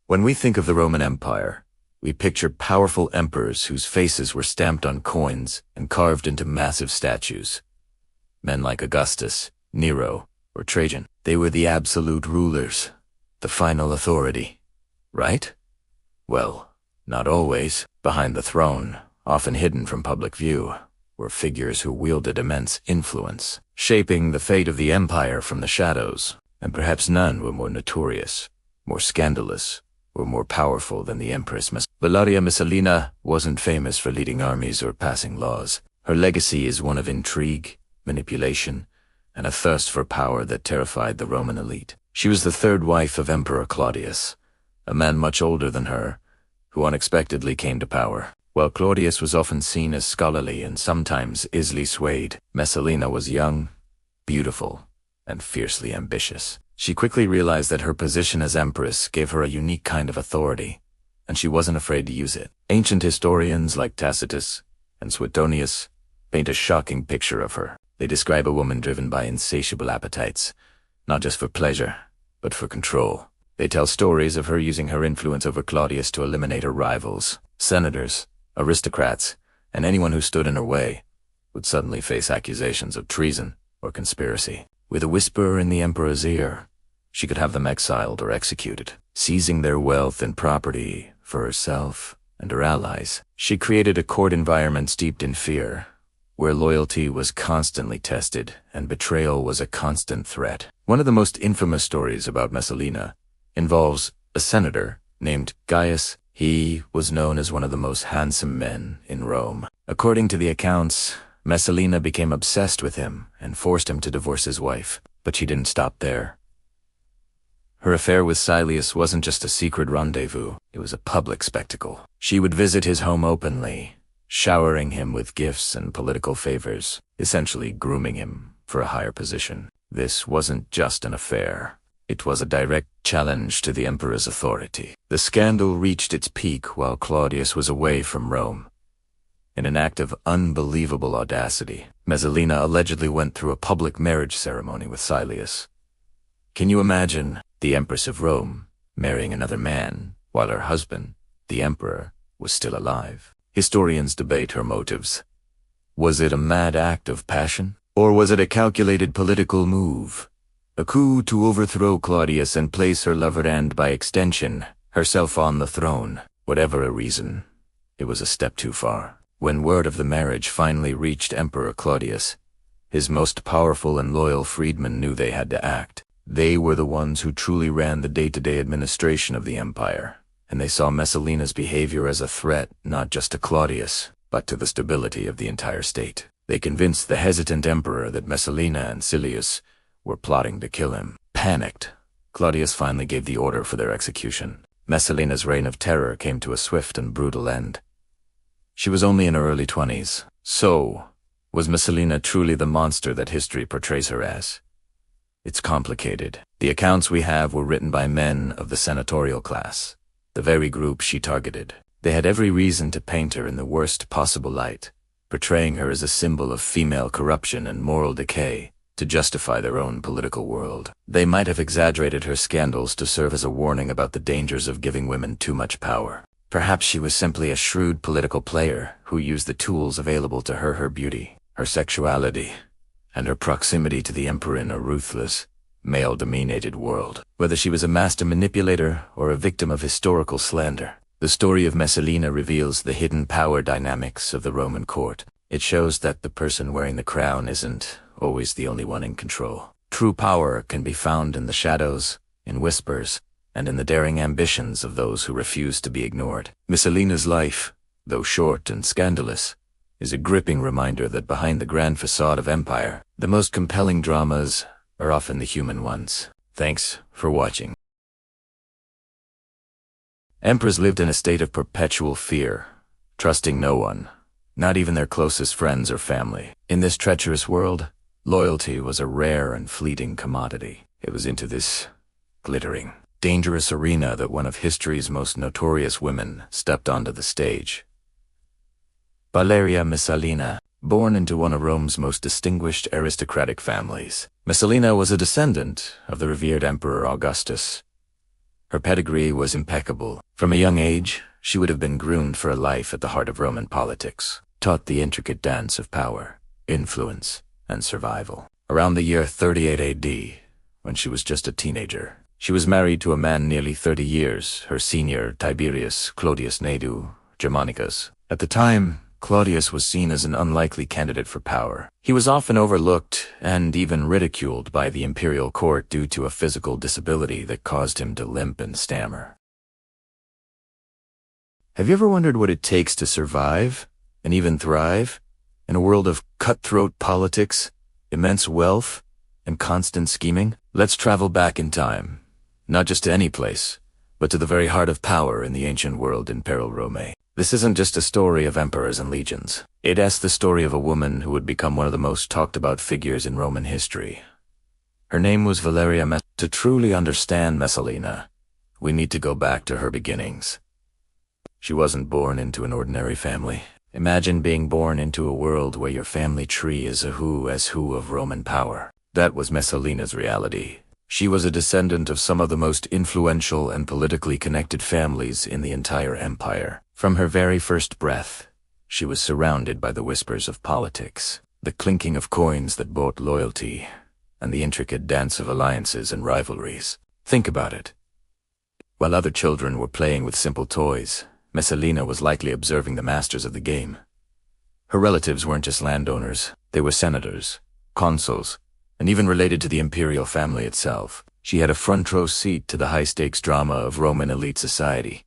When we think of the Roman Empire, we picture powerful emperors whose faces were stamped on coins and carved into massive statues. Men like Augustus, Nero, or Trajan. They were the absolute rulers, the final authority. Right? Well, not always. Behind the throne, often hidden from public view, were figures who wielded immense influence, shaping the fate of the empire from the shadows, and perhaps none were more notorious, more scandalous, or more powerful than the Empress Valeria Messalina wasn't famous for leading armies or passing laws. Her legacy is one of intrigue, manipulation, and a thirst for power that terrified the Roman elite. She was the third wife of Emperor Claudius, a man much older than her, who unexpectedly came to power. While Claudius was often seen as scholarly and sometimes easily swayed, Messalina was young, beautiful, and fiercely ambitious. She quickly realized that her position as empress gave her a unique kind of authority, and she wasn't afraid to use it. Ancient historians like Tacitus and Suetonius paint a shocking picture of her. They describe a woman driven by insatiable appetites, not just for pleasure, but for control. They tell stories of her using her influence over Claudius to eliminate her rivals. Senators, aristocrats, and anyone who stood in her way would suddenly face accusations of treason or conspiracy. With a whisper in the emperor's ear, she could have them exiled or executed, seizing their wealth and property for herself and her allies. She created a court environment steeped in fear, where loyalty was constantly tested and betrayal was a constant threat. One of the most infamous stories about Messalina involves a senator named Gaius. He was known as one of the most handsome men in Rome. According to the accounts, Messalina became obsessed with him and forced him to divorce his wife. But she didn't stop there. Her affair with Claudius wasn't just a secret rendezvous, it was a public spectacle. She would visit his home openly, showering him with gifts and political favors, essentially grooming him for a higher position. This wasn't just an affair. It was a direct challenge to the emperor's authority. The scandal reached its peak while Claudius was away from Rome. In an act of unbelievable audacity, Messalina allegedly went through a public marriage ceremony with Claudius. Can you imagine the Empress of Rome marrying another man while her husband, the emperor, was still alive? Historians debate her motives. Was it a mad act of passion? Or was it a calculated political move? A coup to overthrow Claudius and place her lover and, by extension, herself on the throne? Whatever a reason, it was a step too far. When word of the marriage finally reached Emperor Claudius, his most powerful and loyal freedmen knew they had to act. They were the ones who truly ran the day-to-day administration of the empire, and they saw Messalina's behavior as a threat not just to Claudius, but to the stability of the entire state. They convinced the hesitant emperor that Messalina and Claudius were plotting to kill him. Panicked, Claudius finally gave the order for their execution. Messalina's reign of terror came to a swift and brutal end. She was only in her early 20s. So, was Messalina truly the monster that history portrays her as? It's complicated. The accounts we have were written by men of the senatorial class, the very group she targeted. They had every reason to paint her in the worst possible light, portraying her as a symbol of female corruption and moral decay to justify their own political world. They might have exaggerated her scandals to serve as a warning about the dangers of giving women too much power. Perhaps she was simply a shrewd political player who used the tools available to her: her beauty, her sexuality, and her proximity to the emperor in a ruthless, male-dominated world. Whether she was a master manipulator or a victim of historical slander, the story of Messalina reveals the hidden power dynamics of the Roman court. It shows that the person wearing the crown isn't always the only one in control. True power can be found in the shadows, in whispers, and in the daring ambitions of those who refuse to be ignored. Messalina's life, though short and scandalous, is a gripping reminder that behind the grand facade of empire, the most compelling dramas are often the human ones. Thanks for watching. Emperors lived in a state of perpetual fear, trusting no one, not even their closest friends or family. In this treacherous world, loyalty was a rare and fleeting commodity. It was into this glittering, dangerous arena that one of history's most notorious women stepped onto the stage. Valeria Messalina, born into one of Rome's most distinguished aristocratic families. Messalina was a descendant of the revered Emperor Augustus. Her pedigree was impeccable. From a young age, she would have been groomed for a life at the heart of Roman politics, taught the intricate dance of power, influence, and survival. Around the year 38 AD, when she was just a teenager, she was married to a man nearly 30 years, her senior, Tiberius Claudius Nadu Germanicus. At the time, Claudius was seen as an unlikely candidate for power. He was often overlooked and even ridiculed by the imperial court due to a physical disability that caused him to limp and stammer. Have you ever wondered what it takes to survive and even thrive in a world of cutthroat politics, immense wealth, and constant scheming? Let's travel back in time, not just to any place, but to the very heart of power in the ancient world Imperial Rome. This isn't just a story of emperors and legions. It's the story of a woman who would become one of the most talked about figures in Roman history. Her name was Valeria Messalina. To truly understand Messalina, we need to go back to her beginnings. She wasn't born into an ordinary family. Imagine being born into a world where your family tree is a who's who of Roman power. That was Messalina's reality. She was a descendant of some of the most influential and politically connected families in the entire empire. From her very first breath, she was surrounded by the whispers of politics, the clinking of coins that bought loyalty, and the intricate dance of alliances and rivalries. Think about it. While other children were playing with simple toys, Messalina was likely observing the masters of the game. Her relatives weren't just landowners, they were senators, consuls, and even related to the imperial family itself. She had a front-row seat to the high-stakes drama of Roman elite society.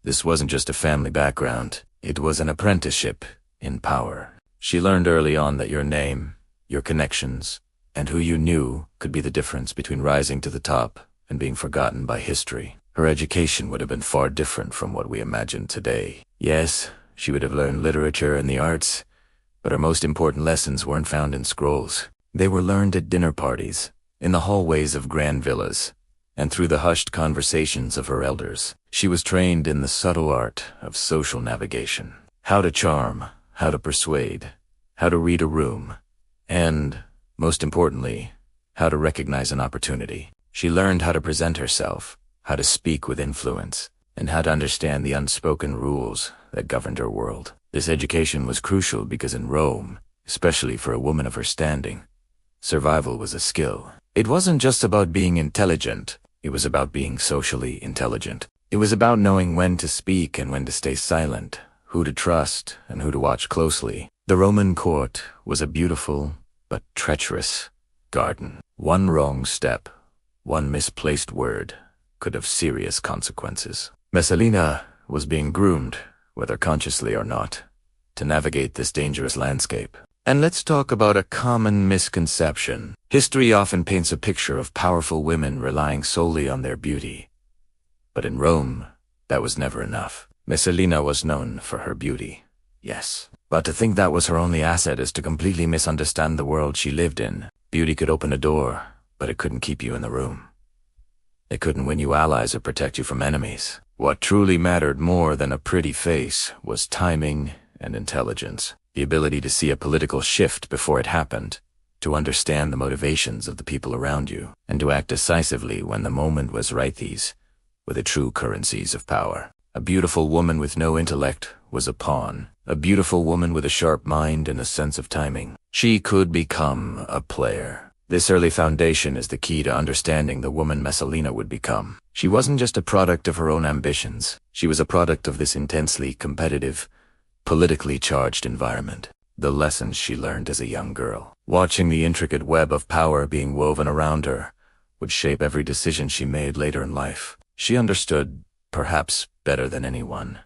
This wasn't just a family background, it was an apprenticeship in power. She learned early on that your name, your connections, and who you knew could be the difference between rising to the top and being forgotten by history. Her education would have been far different from what we imagine today. Yes, she would have learned literature and the arts, but her most important lessons weren't found in scrolls. They were learned at dinner parties, in the hallways of grand villas, and through the hushed conversations of her elders. She was trained in the subtle art of social navigation. How to charm, how to persuade, how to read a room, and, most importantly, how to recognize an opportunity. She learned how to present herself, how to speak with influence, and how to understand the unspoken rules that governed her world. This education was crucial because in Rome, especially for a woman of her standing, survival was a skill. It wasn't just about being intelligent, it was about being socially intelligent. It was about knowing when to speak and when to stay silent, who to trust and who to watch closely. The Roman court was a beautiful but treacherous garden. One wrong step, one misplaced word, could have serious consequences. Messalina was being groomed, whether consciously or not, to navigate this dangerous landscape. And let's talk about a common misconception. History often paints a picture of powerful women relying solely on their beauty. But in Rome, that was never enough. Messalina was known for her beauty, yes. But to think that was her only asset is to completely misunderstand the world she lived in. Beauty could open a door, but it couldn't keep you in the room. It couldn't win you allies or protect you from enemies. What truly mattered more than a pretty face was timing and intelligence. The ability to see a political shift before it happened, to understand the motivations of the people around you, and to act decisively when the moment was right. These were the true currencies of power. A beautiful woman with no intellect was a pawn. A beautiful woman with a sharp mind and a sense of timing. She could become a player. This early foundation is the key to understanding the woman Messalina would become. She wasn't just a product of her own ambitions. She was a product of this intensely competitive, politically charged environment. The lessons she learned as a young girl, watching the intricate web of power being woven around her, would shape every decision she made later in life. She understood, perhaps better than anyone,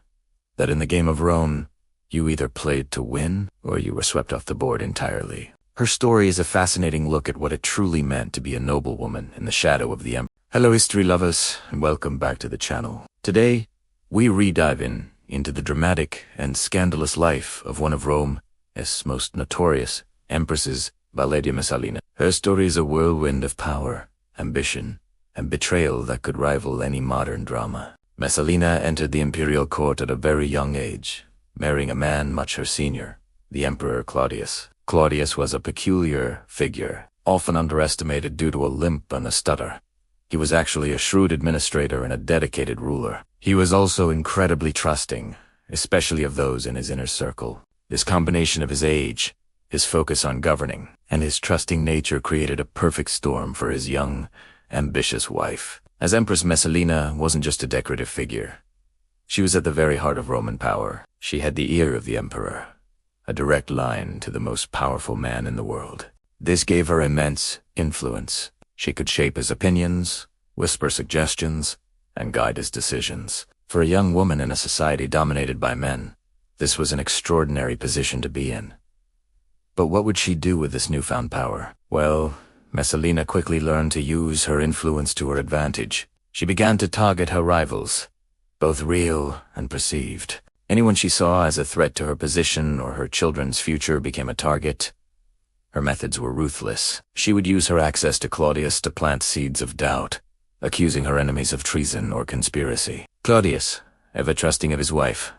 that in the game of Rome, you either played to win or you were swept off the board entirely. Her story is a fascinating look at what it truly meant to be a noblewoman in the shadow of the empire. Hello history lovers, and welcome back to the channel. Today, we re-dive into the dramatic and scandalous life of one of Rome's most notorious empresses, Valeria Messalina. Her story is a whirlwind of power, ambition, and betrayal that could rival any modern drama. Messalina entered the imperial court at a very young age, marrying a man much her senior, the Emperor Claudius. Claudius was a peculiar figure, often underestimated due to a limp and a stutter. He He was actually a shrewd administrator and a dedicated ruler. He was also incredibly trusting, especially of those in his inner circle. This combination of his age, his focus on governing, and his trusting nature created a perfect storm for his young, ambitious wife. As Empress Messalina wasn't just a decorative figure. She was at the very heart of Roman power. She had the ear of the emperor, a direct line to the most powerful man in the world. This gave her immense influence. She could shape his opinions, whisper suggestions, and guide his decisions. For a young woman in a society dominated by men, this was an extraordinary position to be in. But what would she do with this newfound power? Well, Messalina quickly learned to use her influence to her advantage. She began to target her rivals, both real and perceived. Anyone she saw as a threat to her position or her children's future became a target. Her methods were ruthless. She would use her access to Claudius to plant seeds of doubt, accusing her enemies of treason or conspiracy. Claudius, ever trusting of his wife,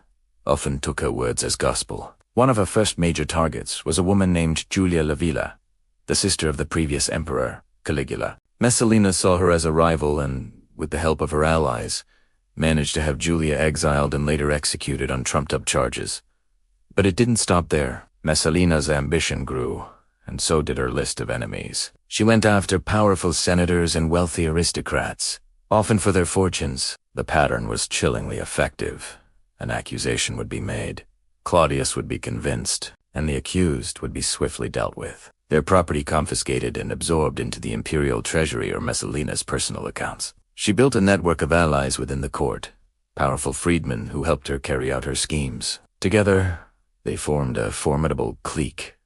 often took her words as gospel. One of her first major targets was a woman named Julia Livilla, the sister of the previous emperor, Caligula. Messalina saw her as a rival and, with the help of her allies, managed to have Julia exiled and later executed on trumped-up charges. But it didn't stop there. Messalina's ambition grew, and so did her list of enemies. She went after powerful senators and wealthy aristocrats, often for their fortunes. The pattern was chillingly effective. An accusation would be made. Claudius would be convinced, and the accused would be swiftly dealt with. Their property confiscated and absorbed into the Imperial treasury or Messalina's personal accounts. She built a network of allies within the court, powerful freedmen who helped her carry out her schemes. Together, they formed a formidable clique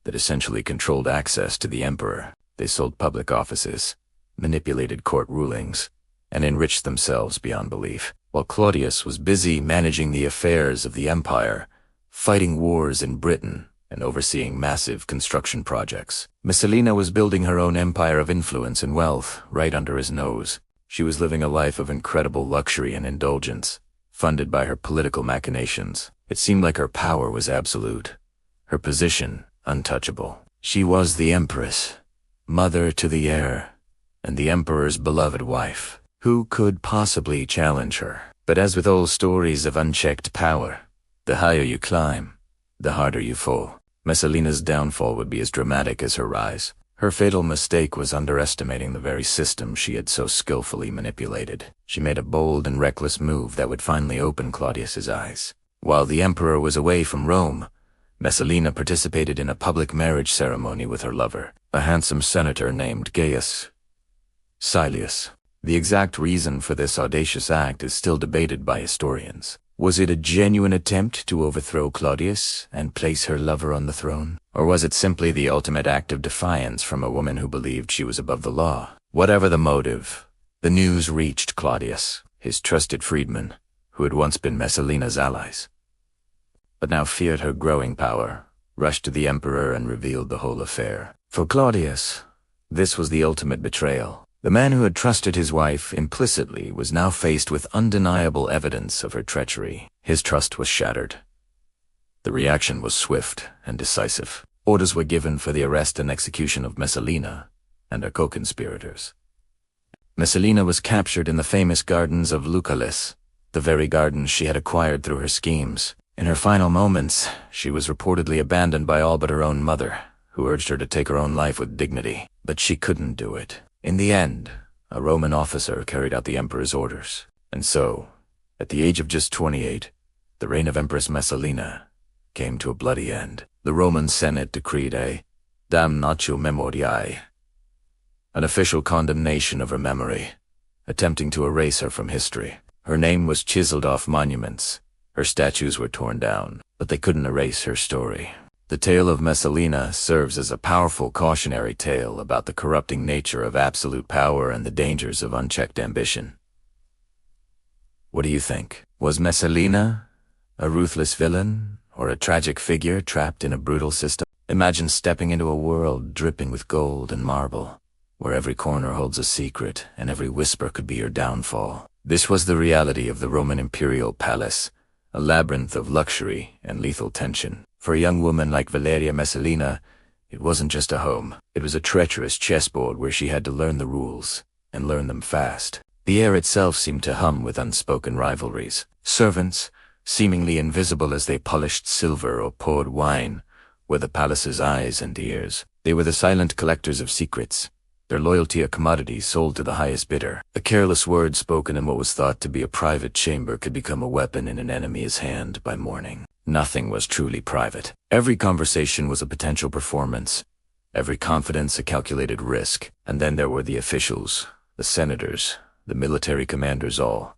that essentially controlled access to the emperor. They sold public offices, manipulated court rulings, and enriched themselves beyond belief. While Claudius was busy managing the affairs of the empire, fighting wars in Britain, and overseeing massive construction projects, Messalina was building her own empire of influence and wealth right under his nose. She was living a life of incredible luxury and indulgence, funded by her political machinations. It seemed like her power was absolute, her position untouchable. She was the Empress, mother to the heir, and the emperor's beloved wife. Who could possibly challenge her? But as with all stories of unchecked power, the higher you climb, the harder you fall. Messalina's downfall would be as dramatic as her rise. Her fatal mistake was underestimating the very system she had so skillfully manipulated. She made a bold and reckless move that would finally open Claudius's eyes. While the emperor was away from Rome, Messalina participated in a public marriage ceremony with her lover, a handsome senator named Gaius Silius. The exact reason for this audacious act is still debated by historians. Was it a genuine attempt to overthrow Claudius and place her lover on the throne? Or was it simply the ultimate act of defiance from a woman who believed she was above the law? Whatever the motive, the news reached Claudius, his trusted freedmen, who had once been Messalina's allies, but now feared her growing power, rushed to the emperor and revealed the whole affair. For Claudius, this was the ultimate betrayal. The man who had trusted his wife implicitly was now faced with undeniable evidence of her treachery. His trust was shattered. The reaction was swift and decisive. Orders were given for the arrest and execution of Messalina and her co-conspirators. Messalina was captured in the famous gardens of Lucullus, the very gardens she had acquired through her schemes. In her final moments, she was reportedly abandoned by all but her own mother, who urged her to take her own life with dignity. But she couldn't do it. In the end, a Roman officer carried out the emperor's orders. And so, at the age of just 28, the reign of Empress Messalina came to a bloody end. The Roman Senate decreed a damnatio memoriae, an official condemnation of her memory, attempting to erase her from history. Her name was chiseled off monuments. Her statues were torn down, but they couldn't erase her story. The tale of Messalina serves as a powerful cautionary tale about the corrupting nature of absolute power and the dangers of unchecked ambition. What do you think? Was Messalina a ruthless villain or a tragic figure trapped in a brutal system? Imagine stepping into a world dripping with gold and marble, where every corner holds a secret and every whisper could be your downfall. This was the reality of the Roman Imperial palace, a labyrinth of luxury and lethal tension. For a young woman like Valeria Messalina, it wasn't just a home. It was a treacherous chessboard where she had to learn the rules and learn them fast. The air itself seemed to hum with unspoken rivalries. Servants, seemingly invisible as they polished silver or poured wine, were the palace's eyes and ears. They were the silent collectors of secrets, their loyalty a commodity sold to the highest bidder. A careless word spoken in what was thought to be a private chamber could become a weapon in an enemy's hand by morning. Nothing was truly private. Every conversation was a potential performance, every confidence a calculated risk. And then there were the officials, the senators, the military commanders, all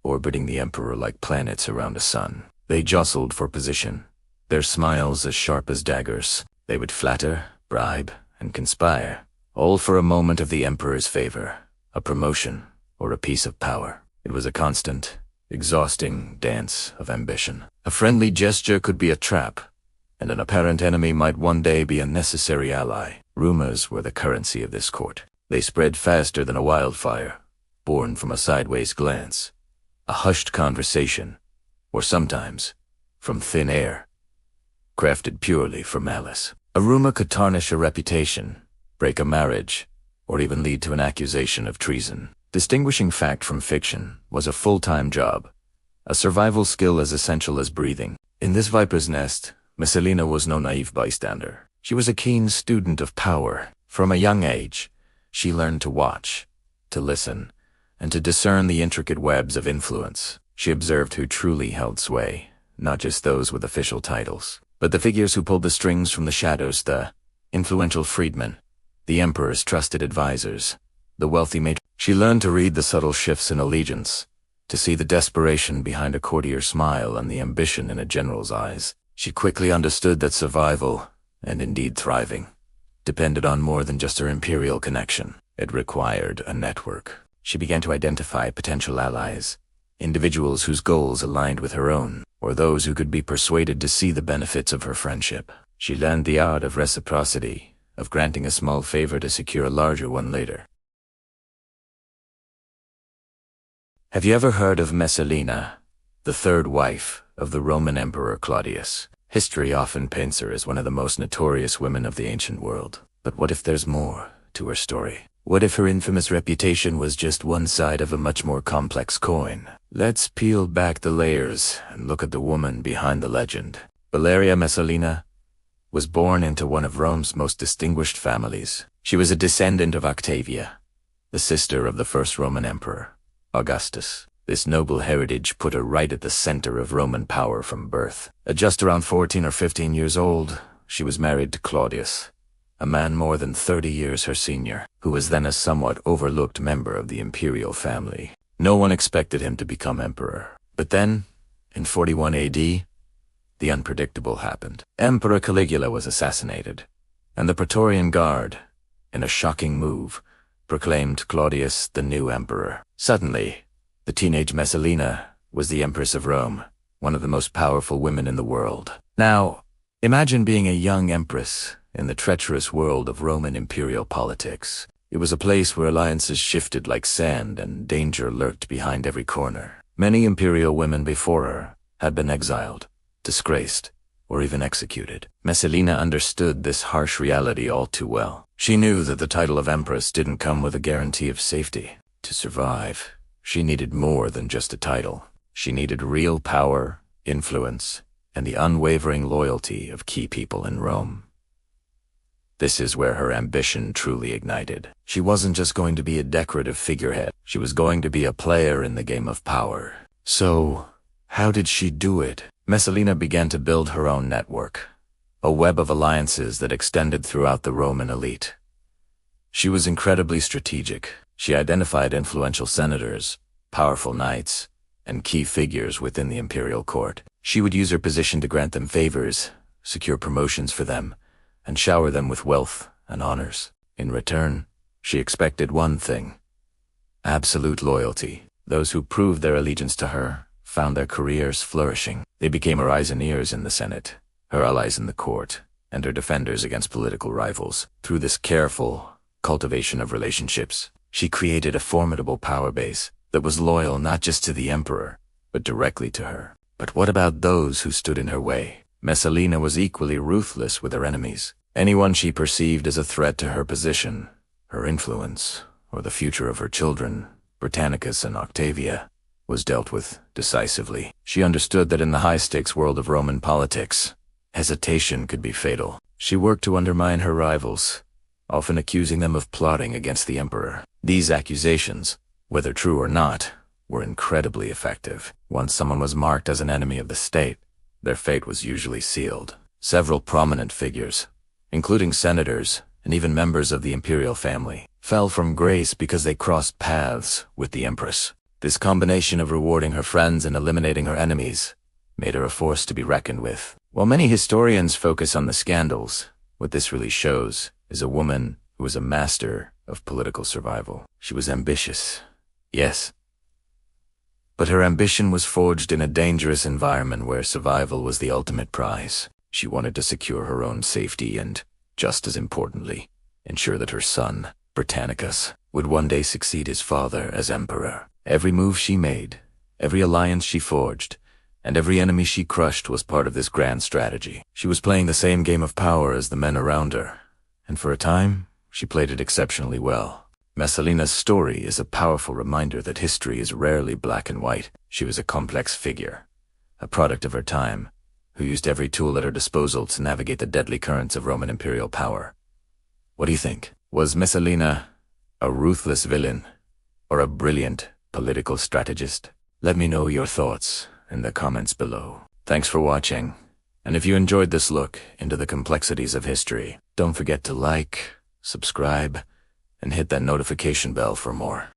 orbiting the emperor like planets around a sun. They jostled for position, their smiles as sharp as daggers. They would flatter, bribe, and conspire, all for a moment of the emperor's favor, a promotion, or a piece of power. It was a constant, exhausting dance of ambition. A friendly gesture could be a trap, and an apparent enemy might one day be a necessary ally. Rumors were the currency of this court. They spread faster than a wildfire, born from a sideways glance, a hushed conversation, or sometimes from thin air, crafted purely for malice. A rumor could tarnish a reputation, break a marriage, or even lead to an accusation of treason. Distinguishing fact from fiction was a full-time job, a survival skill as essential as breathing. In this viper's nest, Messalina was no naive bystander. She was a keen student of power. From a young age, she learned to watch, to listen, and to discern the intricate webs of influence. She observed who truly held sway, not just those with official titles, but the figures who pulled the strings from the shadows, the influential freedmen, the emperor's trusted advisors, the wealthy matrons. She learned to read the subtle shifts in allegiance, to see the desperation behind a courtier's smile and the ambition in a general's eyes. She quickly understood that survival, and indeed thriving, depended on more than just her imperial connection. It required a network. She began to identify potential allies, individuals whose goals aligned with her own, or those who could be persuaded to see the benefits of her friendship. She learned the art of reciprocity, of granting a small favor to secure a larger one later. Have you ever heard of Messalina, the third wife of the Roman Emperor Claudius? History often paints her as one of the most notorious women of the ancient world. But what if there's more to her story? What if her infamous reputation was just one side of a much more complex coin? Let's peel back the layers and look at the woman behind the legend. Valeria Messalina was born into one of Rome's most distinguished families. She was a descendant of Octavia, the sister of the first Roman emperor, Augustus. This noble heritage put her right at the center of Roman power from birth. At just around 14 or 15 years old, she was married to Claudius, a man more than 30 years her senior, who was then a somewhat overlooked member of the Imperial family. No one expected him to become emperor. But then, in 41 AD, the unpredictable happened. Emperor Caligula was assassinated, and the Praetorian Guard, in a shocking move, proclaimed Claudius the new emperor. Suddenly, the teenage Messalina was the Empress of Rome, one of the most powerful women in the world. Now, imagine being a young empress in the treacherous world of Roman imperial politics. It was a place where alliances shifted like sand and danger lurked behind every corner. Many imperial women before her had been exiled, disgraced, or even executed. Messalina understood this harsh reality all too well. She knew that the title of Empress didn't come with a guarantee of safety. To survive, she needed more than just a title. She needed real power, influence, and the unwavering loyalty of key people in Rome. This is where her ambition truly ignited. She wasn't just going to be a decorative figurehead. She was going to be a player in the game of power. So, how did she do it? Messalina began to build her own network, a web of alliances that extended throughout the Roman elite. She was incredibly strategic. She identified influential senators, powerful knights, and key figures within the imperial court. She would use her position to grant them favors, secure promotions for them, and shower them with wealth and honors. In return, she expected one thing: absolute loyalty. Those who proved their allegiance to her found their careers flourishing. They became her eyes and ears in the Senate, her allies in the court, and her defenders against political rivals. Through this careful cultivation of relationships, she created a formidable power base that was loyal not just to the emperor, but directly to her. But what about those who stood in her way? Messalina was equally ruthless with her enemies. Anyone she perceived as a threat to her position, her influence, or the future of her children, Britannicus and Octavia, was dealt with decisively. She understood that in the high-stakes world of Roman politics, hesitation could be fatal. She worked to undermine her rivals, often accusing them of plotting against the emperor. These accusations, whether true or not, were incredibly effective. Once someone was marked as an enemy of the state, their fate was usually sealed. Several prominent figures, including senators and even members of the Imperial family, fell from grace because they crossed paths with the Empress. This combination of rewarding her friends and eliminating her enemies made her a force to be reckoned with. While many historians focus on the scandals, what this really shows is a woman who was a master of political survival. She was ambitious, yes, but her ambition was forged in a dangerous environment where survival was the ultimate prize. She wanted to secure her own safety and, just as importantly, ensure that her son, Britannicus, would one day succeed his father as emperor. Every move she made, every alliance she forged, and every enemy she crushed was part of this grand strategy. She was playing the same game of power as the men around her, and for a time, she played it exceptionally well. Messalina's story is a powerful reminder that history is rarely black and white. She was a complex figure, a product of her time, who used every tool at her disposal to navigate the deadly currents of Roman imperial power. What do you think? Was Messalina a ruthless villain or a brilliant political strategist? Let me know your thoughts in the comments below. Thanks for watching, and if you enjoyed this look into the complexities of history, don't forget to like, subscribe, and hit that notification bell for more.